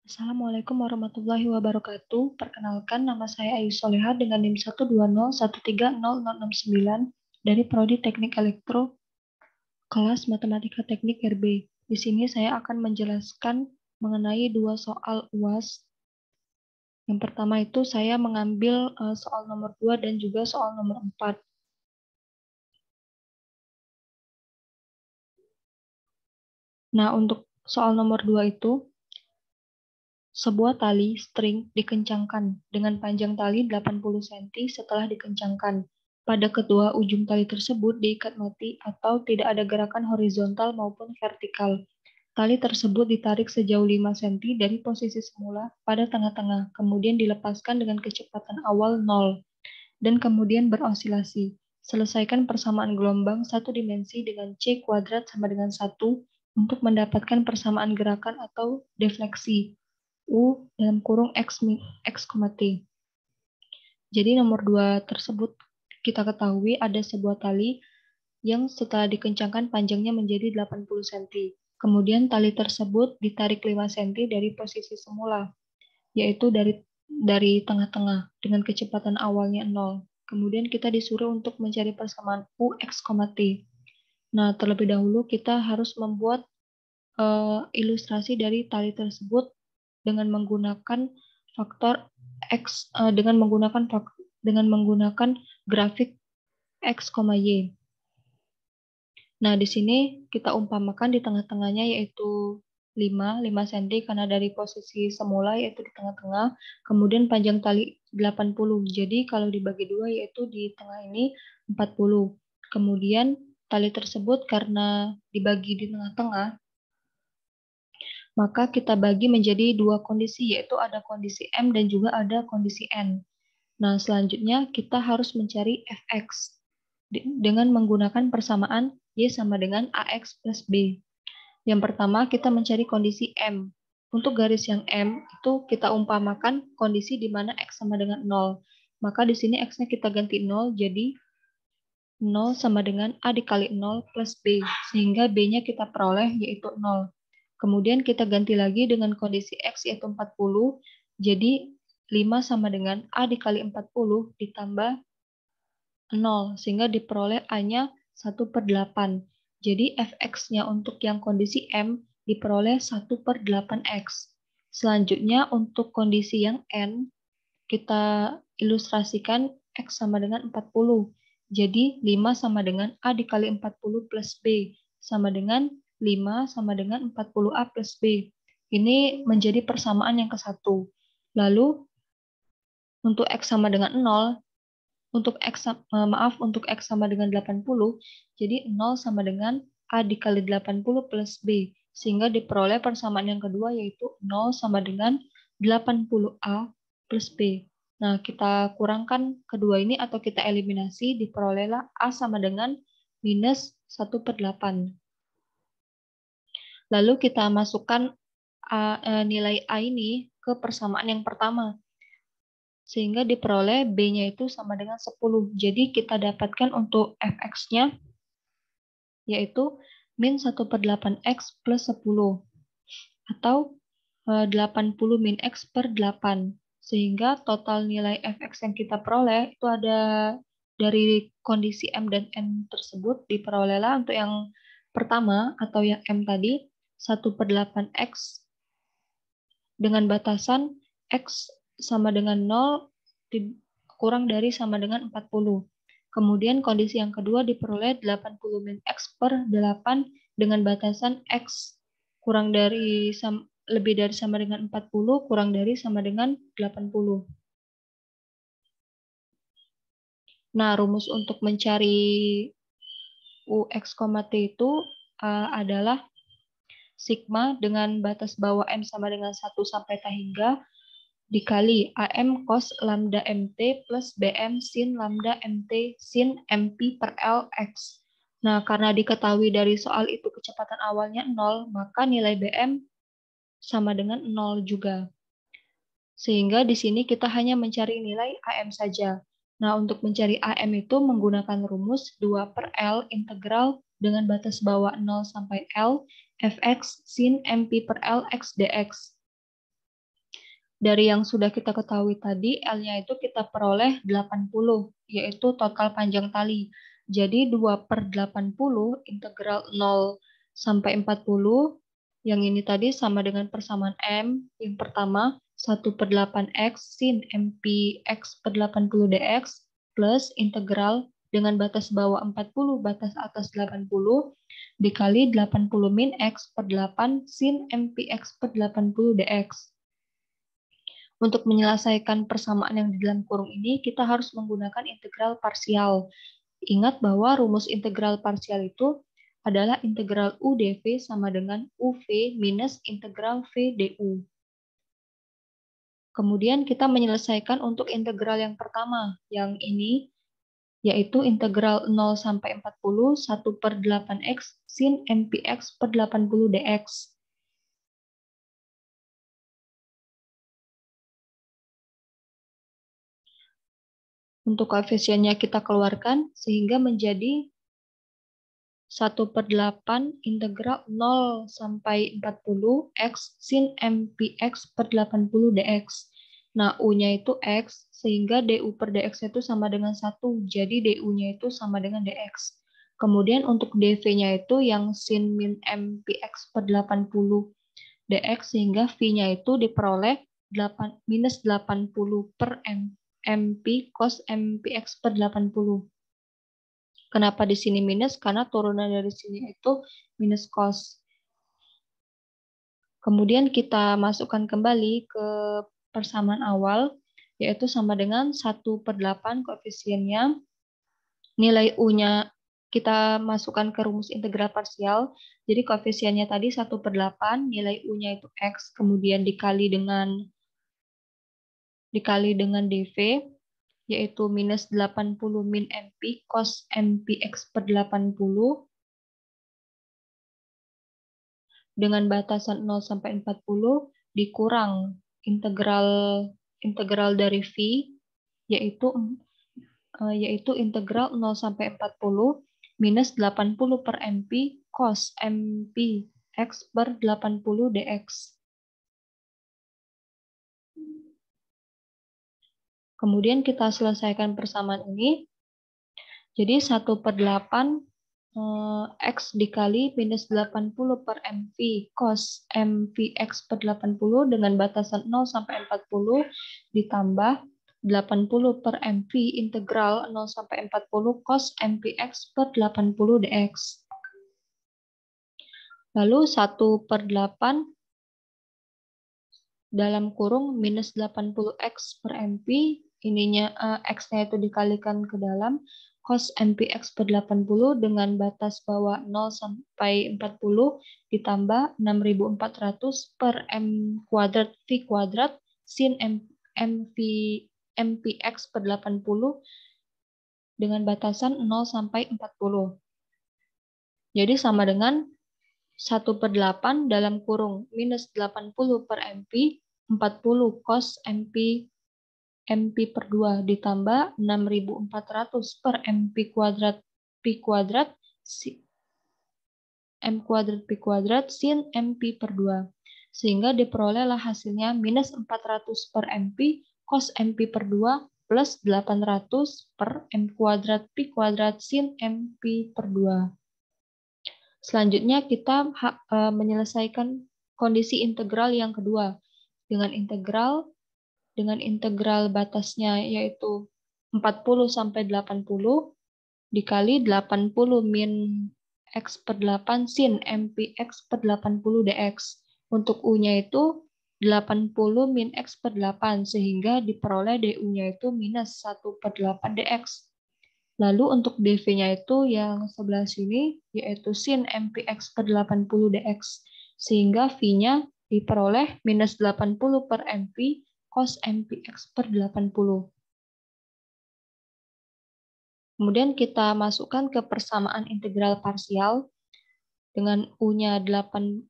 Assalamualaikum warahmatullahi wabarakatuh. Perkenalkan, nama saya Ayu Soleha dengan NIM 120130069 dari Prodi Teknik Elektro, kelas Matematika Teknik RB. Di sini saya akan menjelaskan mengenai dua soal UAS. Yang pertama itu saya mengambil soal nomor 2 dan juga soal nomor 4. Nah, untuk soal nomor 2 itu, sebuah tali string dikencangkan dengan panjang tali 80 cm setelah dikencangkan. Pada kedua ujung tali tersebut diikat mati atau tidak ada gerakan horizontal maupun vertikal. Tali tersebut ditarik sejauh 5 cm dari posisi semula pada tengah-tengah, kemudian dilepaskan dengan kecepatan awal 0, dan kemudian berosilasi. Selesaikan persamaan gelombang satu dimensi dengan C kuadrat sama dengan 1 untuk mendapatkan persamaan gerakan atau defleksi. U dalam kurung X, T. Jadi nomor 2 tersebut kita ketahui ada sebuah tali yang setelah dikencangkan panjangnya menjadi 80 cm. Kemudian tali tersebut ditarik 5 cm dari posisi semula, yaitu dari tengah-tengah dengan kecepatan awalnya 0. Kemudian kita disuruh untuk mencari persamaan U, X, T. Nah, terlebih dahulu kita harus membuat ilustrasi dari tali tersebut dengan menggunakan faktor X dengan menggunakan grafik X, Y. Nah, di sini kita umpamakan di tengah-tengahnya yaitu 5 cm karena dari posisi semula yaitu di tengah-tengah, kemudian panjang tali 80. Jadi kalau dibagi dua yaitu di tengah ini 40. Kemudian tali tersebut karena dibagi di tengah-tengah, maka kita bagi menjadi dua kondisi, yaitu ada kondisi M dan juga ada kondisi N. Nah, selanjutnya kita harus mencari Fx dengan menggunakan persamaan Y sama dengan AX plus B. Yang pertama, kita mencari kondisi M. Untuk garis yang M, itu kita umpamakan kondisi di mana X sama dengan 0. Maka di sini X-nya kita ganti 0, jadi 0 sama dengan A dikali 0 plus B, sehingga B-nya kita peroleh yaitu 0. Kemudian kita ganti lagi dengan kondisi X yaitu 40, jadi 5 sama dengan A dikali 40 ditambah 0, sehingga diperoleh A-nya 1/8. Jadi Fx-nya untuk yang kondisi M diperoleh 1/8x. Selanjutnya untuk kondisi yang N, kita ilustrasikan X sama dengan 40. Jadi 5 sama dengan A dikali 40 plus B sama dengan 5 sama dengan 40A plus B. Ini menjadi persamaan yang ke-1. Lalu untuk X sama dengan 0, untuk X sama dengan 80, jadi 0 sama dengan A dikali 80 plus B, sehingga diperoleh persamaan yang kedua yaitu 0 sama dengan 80A plus B. Nah, kita kurangkan kedua ini atau kita eliminasi, diperolehlah A sama dengan minus 1/8. Lalu kita masukkan nilai A ini ke persamaan yang pertama, sehingga diperoleh B-nya itu sama dengan 10. Jadi kita dapatkan untuk Fx-nya yaitu min 1/8x plus 10, atau 80 min x per 8. Sehingga total nilai Fx yang kita peroleh itu ada dari kondisi M dan N tersebut diperolehlah untuk yang pertama atau yang M tadi 1/8x dengan batasan X sama dengan 0 kurang dari sama dengan 40. Kemudian kondisi yang kedua diperoleh 80 min X per 8 dengan batasan X kurang dari lebih dari sama dengan 40, kurang dari sama dengan 80. Nah, rumus untuk mencari UX, T itu adalah sigma dengan batas bawah M sama dengan 1 sampai T hingga dikali AM cos lambda MT plus BM sin lambda MT sin MP per L X. Nah, karena diketahui dari soal itu kecepatan awalnya 0, maka nilai BM sama dengan 0 juga. Sehingga di sini kita hanya mencari nilai AM saja. Nah, untuk mencari AM itu menggunakan rumus 2 per L integral dengan batas bawah 0 sampai L, Fx sin MP per L X dx. Dari yang sudah kita ketahui tadi, L-nya itu kita peroleh 80, yaitu total panjang tali. Jadi 2/80 integral 0 sampai 40, yang ini tadi sama dengan persamaan M. Yang pertama, 1/8X sin MP X per 80 dx, plus integral dengan batas bawah 40, batas atas 80, dikali 80 min X per 8 sin MP X per 80 dx. Untuk menyelesaikan persamaan yang di dalam kurung ini, kita harus menggunakan integral parsial. Ingat bahwa rumus integral parsial itu adalah integral U dV sama dengan UV minus integral V du. Kemudian kita menyelesaikan untuk integral yang pertama, yang ini, yaitu integral 0 sampai 40, 1/8X sin MPX per 80 dx. Untuk koefisiennya kita keluarkan sehingga menjadi 1/8 integral 0 sampai 40 X sin MPX per 80 dx. Nah, U-nya itu X, sehingga DU per dx itu sama dengan 1. Jadi DU-nya itu sama dengan dx. Kemudian untuk dV-nya itu yang sin min MPX per 80 dx, sehingga V-nya itu diperoleh minus 80 per MP cos MPX per 80. Kenapa di sini minus? Karena turunan dari sini itu minus cos. Kemudian kita masukkan kembali ke persamaan awal, yaitu sama dengan 1/8 koefisiennya. Nilai U-nya kita masukkan ke rumus integral parsial. Jadi koefisiennya tadi 1/8, nilai U-nya itu X, kemudian dikali dengan dV, yaitu minus 80 min MP cos MP X per 80, dengan batasan 0 sampai 40 dikurang integral dari V, yaitu integral 0 sampai 40 minus 80 per MP cos MP X per 80 dx. Kemudian kita selesaikan persamaan ini. Jadi 1/8 X dikali minus 80 per MV cos MV X per 80 dengan batasan 0 sampai 40 ditambah 80 per MV integral 0 sampai 40 cos MV X per 80 dx. Lalu 1/8 dalam kurung minus 80X per MP, ininya X-nya itu dikalikan ke dalam, cos MPX per 80 dengan batas bawah 0 sampai 40 ditambah 6.400 per M kuadrat V kuadrat sin MPX per 80 dengan batasan 0 sampai 40. Jadi sama dengan 1/8 dalam kurung minus 80 per MP, 40 cos MP per 2 ditambah 6.400 per MP kuadrat Pi kuadrat M kuadrat Pi kuadrat sin MP per 2. Sehingga diperolehlah hasilnya minus 400 per MP cos MP per 2 plus 800 per M kuadrat Pi kuadrat sin MP per 2. Selanjutnya kita menyelesaikan kondisi integral yang kedua dengan integral batasnya yaitu 40 sampai 80 dikali 80 min X per 8 sin MP X per 80 dx. Untuk U-nya itu 80 min X per 8 sehingga diperoleh DU-nya itu minus 1/8 dx. Lalu untuk dV-nya itu yang sebelah sini, yaitu sin MPX per 80 dx. Sehingga V-nya diperoleh minus 80 per MP cos MPX per 80. Kemudian kita masukkan ke persamaan integral parsial dengan U-nya 80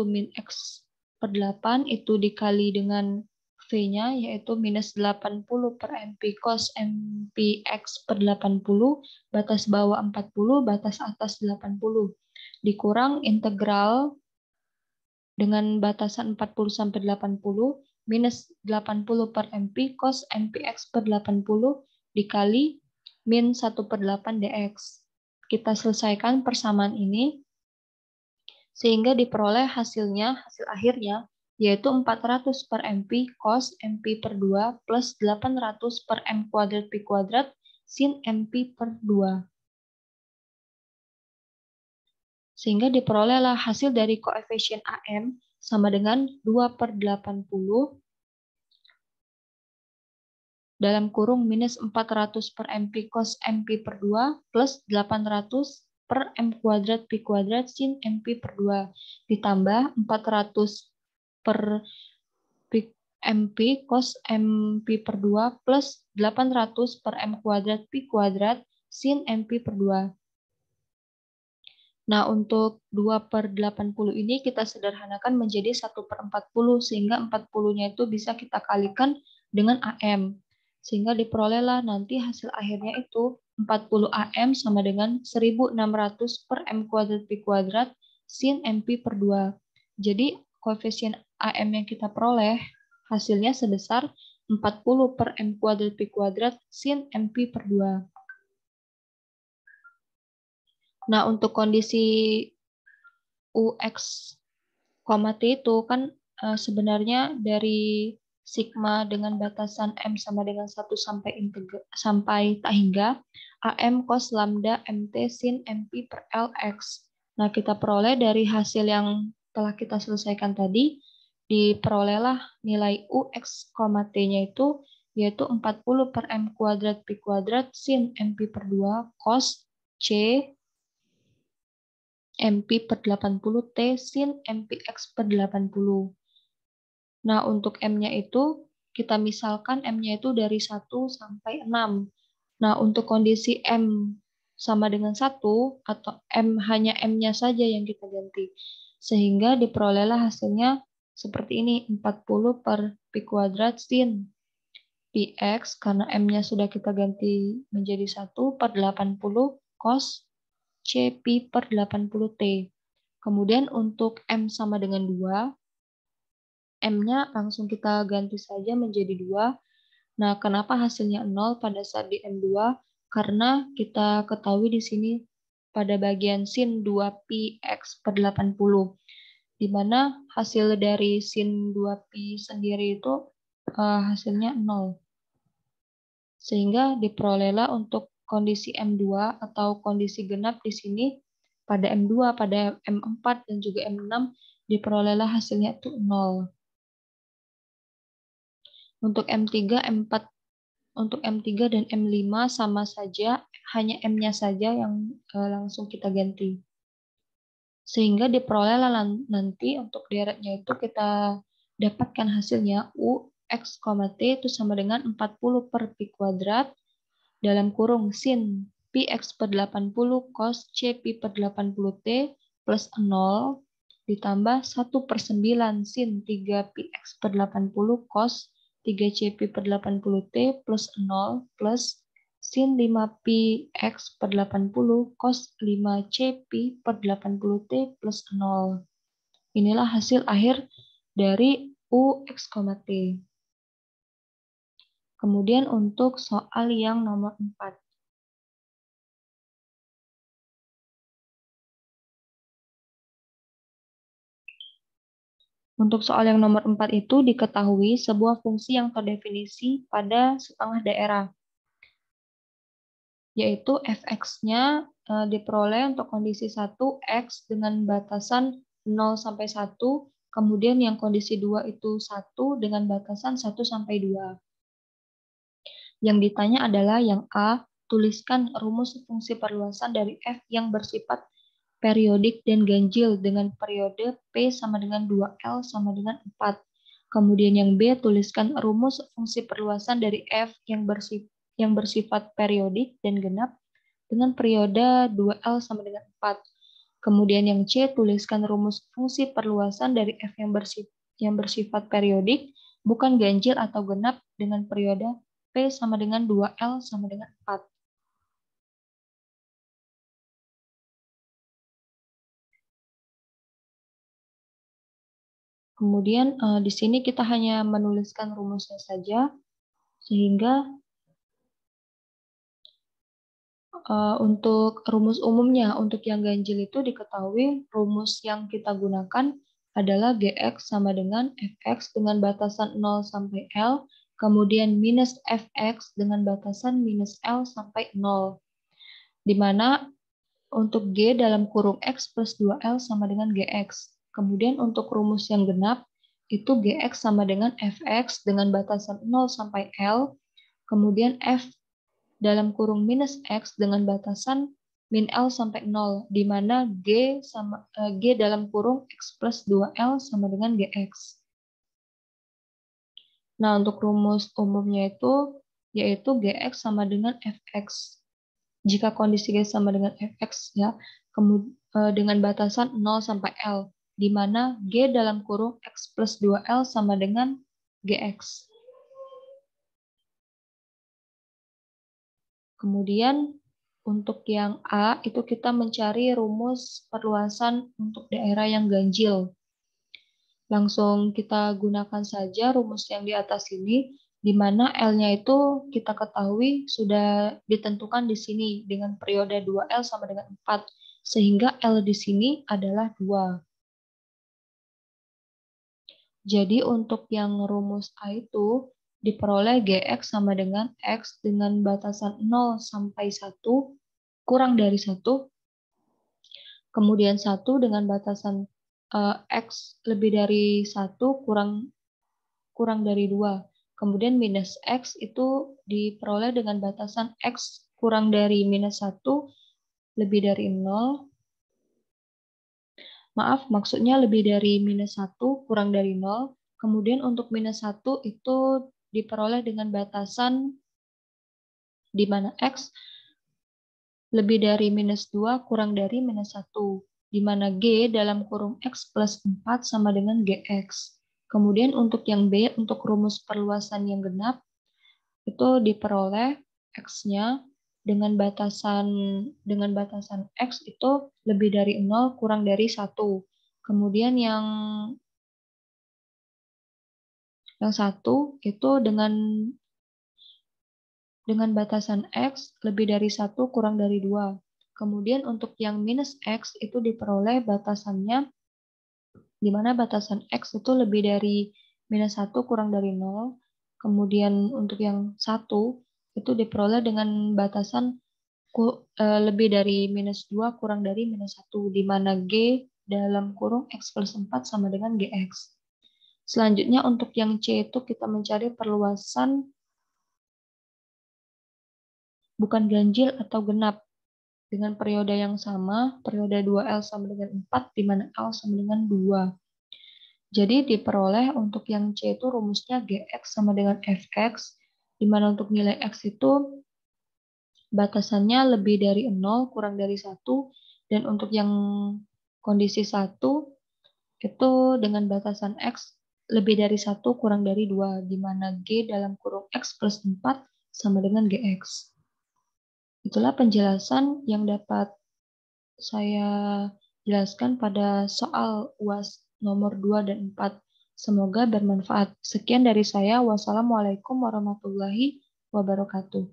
min X per 8 itu dikali dengan V-nya yaitu minus 80 per MP cos MP X per 80, batas bawah 40, batas atas 80. Dikurang integral dengan batasan 40 sampai 80 minus 80 per MP cos MPX per 80 dikali min 1/8 dx. Kita selesaikan persamaan ini sehingga diperoleh hasil akhirnya yaitu 400 per MP cos MP per 2 plus 800 per M kuadrat P kuadrat sin MP per 2. Sehingga diperolehlah hasil dari koefisien AM sama dengan 2/80 dalam kurung minus 400 per MP cos MP per 2 plus 800 per M kuadrat P kuadrat sin MP per 2 ditambah 400 per MP cos MP per 2 plus 800 per M kuadrat P kuadrat sin MP per 2. Nah, untuk 2/80 ini kita sederhanakan menjadi 1/40, sehingga 40-nya itu bisa kita kalikan dengan AM. Sehingga diperolehlah nanti hasil akhirnya itu 40 AM sama dengan 1600 per M kuadrat P kuadrat sin MP per 2. Jadi, koefisien AM yang kita peroleh hasilnya sebesar 40 per M kuadrat P kuadrat sin MP per 2. Nah, untuk kondisi UX, T itu kan sebenarnya dari sigma dengan batasan M sama dengan 1 sampai tak hingga AM cos lambda MT sin MP per LX. Nah, kita peroleh dari hasil yang telah kita selesaikan tadi, diperolehlah nilai UX, T-nya itu yaitu 40 per M kuadrat P kuadrat sin MP per 2 cos C MP per 80 T sin MPX per 80. Nah, untuk M-nya itu, kita misalkan M-nya itu dari 1 sampai 6. Nah, untuk kondisi M sama dengan 1, atau hanya M-nya saja yang kita ganti. Sehingga diperolehlah hasilnya seperti ini, 40 per P kuadrat sin PX, karena M-nya sudah kita ganti menjadi 1 per 80 cos CP per 80T. Kemudian untuk M sama dengan 2, M-nya langsung kita ganti saja menjadi 2. Nah, kenapa hasilnya 0 pada saat di M2? Karena kita ketahui di sini pada bagian sin 2πx per 80, di mana hasil dari sin 2pi sendiri itu hasilnya 0. Sehingga diperolehlah untuk kondisi M2 atau kondisi genap di sini pada M2, pada M4, dan juga M6 diperolehlah hasilnya itu 0. Untuk M3, M4, untuk M3 dan M5 sama saja, hanya M-nya saja yang langsung kita ganti. Sehingga diperolehlah nanti untuk deretnya itu kita dapatkan hasilnya U X, T itu sama dengan 40 per P kuadrat dalam kurung sin Px per 80 cos Cp per 80T plus 0 ditambah 1/9 sin 3Px per 80 cos 3Cp per 80T plus 0 plus sin 5Px per 80 cos 5Cp per 80T plus 0. Inilah hasil akhir dari UX, T. Kemudian untuk soal yang nomor 4. Untuk soal yang nomor 4 itu diketahui sebuah fungsi yang terdefinisi pada setengah daerah, yaitu fx-nya diperoleh untuk kondisi 1, x dengan batasan 0 sampai 1, kemudian yang kondisi 2 itu 1 dengan batasan 1 sampai 2. Yang ditanya adalah yang A, tuliskan rumus fungsi perluasan dari f yang bersifat periodik dan ganjil dengan periode P sama dengan 2L sama dengan 4. Kemudian yang B, tuliskan rumus fungsi perluasan dari f yang bersifat periodik dan genap dengan periode 2L sama dengan 4. Kemudian yang C, tuliskan rumus fungsi perluasan dari f yang bersifat periodik, bukan ganjil atau genap dengan periode P sama dengan 2L sama dengan 4. Kemudian di sini kita hanya menuliskan rumusnya saja, sehingga untuk rumus umumnya, untuk yang ganjil itu diketahui rumus yang kita gunakan adalah Gx sama dengan Fx dengan batasan 0 sampai L, kemudian minus Fx dengan batasan minus L sampai 0. Di mana untuk G dalam kurung X plus 2L sama dengan Gx. Kemudian untuk rumus yang genap, itu Gx sama dengan Fx dengan batasan 0 sampai L, kemudian F dalam kurung minus X dengan batasan min L sampai 0, di mana G dalam kurung X plus 2L sama dengan Gx. Nah, untuk rumus umumnya itu, yaitu Gx sama dengan Fx. Jika kondisi G sama dengan Fx, ya, dengan batasan 0 sampai L, di mana G dalam kurung X plus 2L sama dengan Gx. Kemudian untuk yang A itu kita mencari rumus perluasan untuk daerah yang ganjil. Langsung kita gunakan saja rumus yang di atas ini, di mana L-nya itu kita ketahui sudah ditentukan di sini dengan periode 2L sama dengan 4, sehingga L di sini adalah 2. Jadi untuk yang rumus A itu diperoleh Gx sama dengan X dengan batasan 0 sampai 1 kurang dari 1, kemudian 1 dengan batasan X lebih dari 1 kurang dari 2. Kemudian minus X itu diperoleh dengan batasan X kurang dari minus 1 lebih dari 0. Maaf, maksudnya lebih dari minus 1 kurang dari 0. Kemudian untuk minus 1 itu diperoleh dengan batasan di mana X lebih dari minus 2 kurang dari minus 1, di mana G dalam kurung X plus 4 sama dengan Gx. Kemudian untuk yang B, untuk rumus perluasan yang genap, itu diperoleh X-nya dengan batasan X itu lebih dari 0 kurang dari 1. Kemudian yang 1 itu dengan batasan X lebih dari 1 kurang dari 2. Kemudian untuk yang minus X itu diperoleh batasannya, di mana batasan X itu lebih dari minus 1 kurang dari 0. Kemudian untuk yang 1 itu diperoleh dengan batasan lebih dari minus 2 kurang dari minus 1, di mana G dalam kurung X plus 4 sama dengan Gx. Selanjutnya untuk yang C itu kita mencari perluasan bukan ganjil atau genap dengan periode yang sama, periode 2L sama dengan 4, di mana L sama dengan 2. Jadi diperoleh untuk yang C itu rumusnya Gx sama dengan Fx, di mana untuk nilai X itu batasannya lebih dari 0 kurang dari 1, dan untuk yang kondisi 1 itu dengan batasan X lebih dari 1 kurang dari 2, di mana G dalam kurung X plus 4 sama dengan Gx. Itulah penjelasan yang dapat saya jelaskan pada soal UAS nomor 2 dan 4. Semoga bermanfaat. Sekian dari saya. Wassalamualaikum warahmatullahi wabarakatuh.